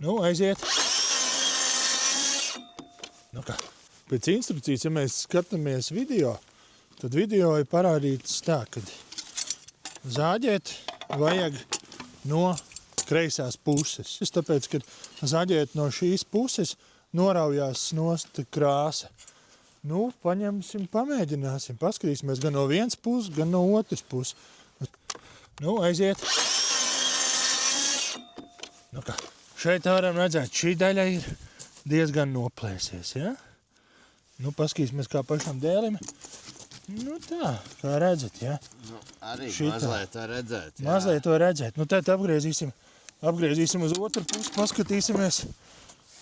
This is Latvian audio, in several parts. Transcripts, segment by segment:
Nu, aiziet. Nu kā, pēc instrukcijas, ja mēs skatāmies video, tad video ir parādīts tā, ka zāģēt vajag no kreisās puses. Tāpēc, kad zāģēt no šīs puses, noraujās nost krāsa. Nu, paņemsim, pamēģināsim, paskatīsimies gan no vienas puses, gan no otras puses. Nu, aiziet. Nu kā, šeit varam redzēt, šī daļa ir diezgan noplēsies, ja? Nu, paskatīsimies kā pašam dēlim. Nu tā, kā redzat, ja? Nu, arī mazliet to redzēt, jā. Mazliet to redzēt. Nu, tad apgriezīsim uz otru pusi, paskatīsimies,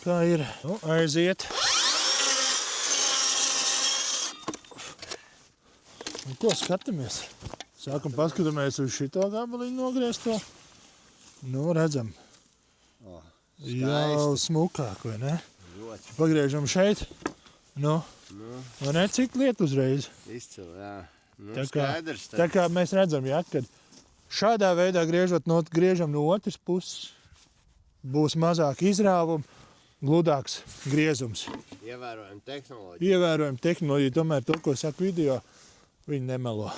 kā ir. Nu, aiziet. Nu, ko skatāmies? Sākam paskatāmies uz šito gabaliņu nogriezto. Nu, redzam. Jau smukāk, vai ne? Ļoti. Pagriežam šeit. Nu, vai ne, cik liet uzreiz? Izcili, jā. Nu, skaidrs. Tā kā mēs redzam, ja, kad šādā veidā griežam no otras puses, būs mazāk izrāvumu, gludāks griezums. Ievērojam tehnoloģiju. Ievērojam tehnoloģiju, tomēr to, ko saka video, viņi nemelo.